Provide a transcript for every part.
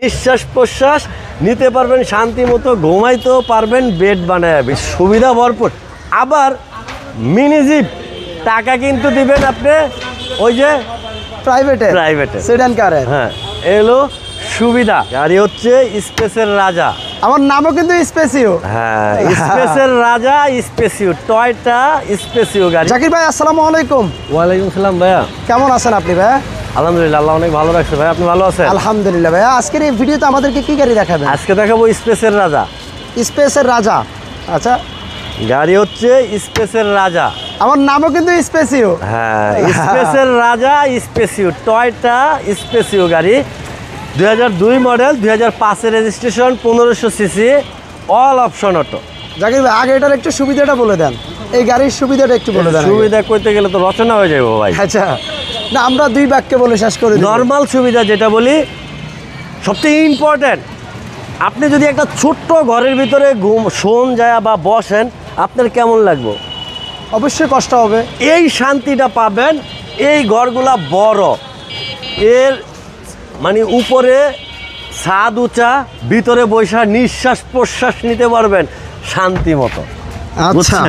নিঃশ্বাস প্রশ্বাস নিতে পারবেন, শান্তি মতো ঘুমাইতেও পারবেন, বেড বানায় সুবিধা ভরপুর। আবার মিনি জিপ টাকা কিন্তু দিবেন আপনি ওই যে প্রাইভেটে সেডান কারে। হ্যাঁ, এলো সুবিধা। গাড়ি হচ্ছে স্পেসের রাজা। আমার নামও কিন্তু স্পেসিও। হ্যাঁ, স্পেসের রাজা, স্পেসিও, টয়টা স্পেসিও গাড়ি। জাকির ভাই আসসালামু আলাইকুম। ওয়ালাইকুম সালাম ভাইয়া, কেমন আছেন আপনি ভাইয়া? আলহামদুলিল্লাহ, আল্লাহ অনেক ভালো রাখছে ভাই। আপনি ভালো আছেন? আলহামদুলিল্লাহ ভাইয়া। আজকের এই ভিডিওতে আমাদেরকে কি গাড়ি দেখাবেন? আজকে দেখাবো স্পেসের রাজা। স্পেসের রাজা। আচ্ছা, গাড়ি হচ্ছে স্পেসের রাজা। আমার নামও কিন্তু স্পেসিও। হ্যাঁ, স্পেসের রাজা, স্পেসিও, টয়টা স্পেসিও গাড়ি। 2002 model, 2005 registration, 1500 CC, all option auto. Zakir ভাই আগে এটার একটু সুবিধাটা বলে দেন, এই গাড়ির সুবিধাটা একটু বলে দেন। সুবিধা করতে গেলে তো রচনা হয়ে যাবো ভাই। আচ্ছা, না আমরা দুই বাক্যে বলে শেষ করে দিই। নর্মাল সুবিধা যেটা বলি, সবচেয়ে ইম্পর্টেন্ট, আপনি যদি একটা ছোট্ট ঘরের ভিতরে শোন যায় বা বসেন, আপনার কেমন লাগবে? অবশ্যই কষ্ট হবে। এই শান্তিটা পাবেন। এই ঘরগুলা বড়, এর মানে উপরে ছাদ উঁচা, ভিতরে বৈশা নিঃশ্বাস প্রশ্বাস নিতে পারবেন শান্তি মতো। আচ্ছা,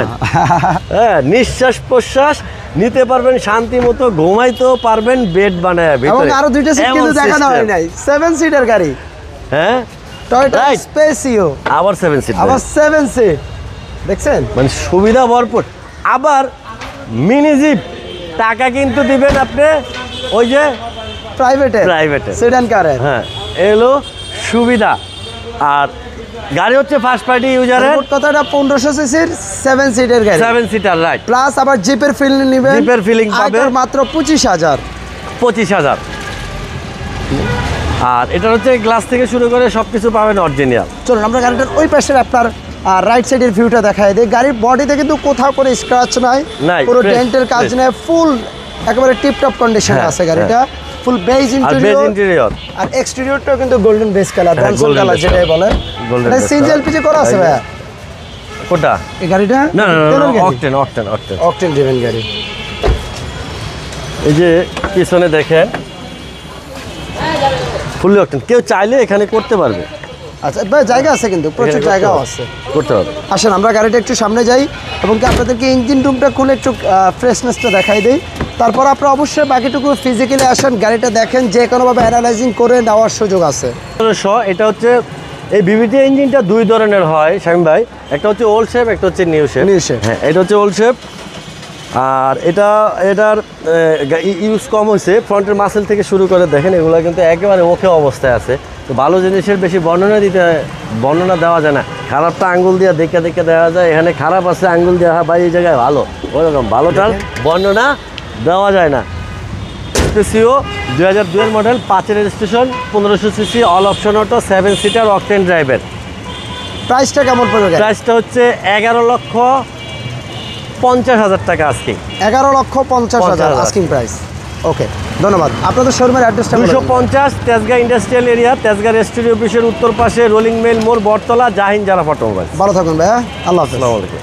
হ্যাঁ, নিঃশ্বাস প্রশ্বাস নিতে পারবেন শান্তি মতো, ঘুমাইতেও পারবেন, বেড বানায় এবং আরো দুইটা সিট কিন্তু দেখানো হয় নাই। 7 সিটার গাড়ি। হ্যাঁ, টয়োটা স্পেসিও, আবার 7 সিট, আবার 7 সিট, দেখছেন মানে সুবিধা ভরপুর। আবার মিনি জিপ টাকা কিন্তু দিবেন আপনি ওই যে প্রাইভেটে সেডান কারে। হ্যাঁ, এলো সুবিধা। আর গাড়ি হচ্ছে ফার্স্ট পার্টি ইউজারের। কথাটা 1500 সিসির 7 সিটের গাড়ি, 7 সিটার, রাইট। প্লাস আবার জিপের ফিলিং নেবেন। জিপের ফিলিং পাবে মাত্র 25,000। আর এটা হচ্ছে গ্লাস থেকে শুরু করে সবকিছু পাবেন অরিজিনাল। চলুন আমরা গাড়িটার ওই পাশের আপনার রাইট সাইডের ভিউটা দেখাই দিই। গাড়ির বডিতে কিন্তু কোথাও করে স্ক্র্যাচ নাই, পুরো ডেন্টের কাজ নেই, ফুল একেবারে টিপটপ কন্ডিশনে আছে গাড়িটা। ফুল বেজ ইন্টেরিয়র, আর এক্সটেরিয়রটাও কিন্তু গোল্ডেন বেজ কালার, ডনসন কালার যেটাই বলে। এটা সিএনজি এলপিজি করা আছে ভাই কোটা এই গাড়িটা? না, অকটেন ড্রিভেন গাড়ি। এই যে পিছনে দেখেন ফুললি অকটেন, কেউ চাইলে এখানে করতে পারবে। আচ্ছা ভাই, জায়গা আছে কিন্তু প্রচুর জায়গাও আছে, করতে পারবে। আসেন আমরা গাড়িটা একটু সামনে যাই এবং কি আপনাদেরকে ইঞ্জিন রুমটা খুলে একটু ফ্রেশনেসটা দেখাই দিই। তারপর আপনারা অবশ্যই বাকিটুকু ফিজিক্যালি আসেন, গাড়িটা দেখেন, যে কোনোভাবে অ্যানালাইজিং করে নেওয়ার সুযোগ আছে। এটা হচ্ছে এই বিবিটি ইঞ্জিনটা দুই ধরনের হয় শামীম ভাই, একটা হচ্ছে ওল্ড শেপ, একটা হচ্ছে নিউ শেপ। হ্যাঁ, এটা হচ্ছে ওল্ড শেপ। আর এটার ইউজ কম হয়েছে, ফ্রন্টের মাসেল থেকে শুরু করে দেখেন এগুলো কিন্তু একেবারে ওকে অবস্থায় আছে। তো ভালো জিনিসের বেশি বর্ণনা দেওয়া যায় না, খারাপটা আঙ্গুল দিয়ে দেখে দেওয়া যায়। এখানে খারাপ আছে আঙ্গুল দেওয়া, বা এই জায়গায় ভালো, ওরকম ভালোটার বর্ণনা দেওয়া যায় না। Spacio 2002 model, 5 registration, 1500 CC, all option auto, 7 seater, octane ড্রাইভের। প্রাইসটা কেমন পড়বে? প্রাইসটা হচ্ছে 11,50,000 টাকা আজকে। 11,50,000 আস্কিং প্রাইস। ওকে, ধন্যবাদ। আপনাদের শোরুমের অ্যাড্রেসটা? 250 তেজগাঁ ইন্ডাস্ট্রিয়াল এরিয়া, তেজগাঁ রেস্টুরিও অফিসের উত্তর পাশে, রোলিং মেল মোড়, বটতলা, জাহিন জারাফ অটোমোবাইল। ভালো থাকুন ভাইয়া, আল্লাহ হাফেজ। আসসালামু আলাইকুম।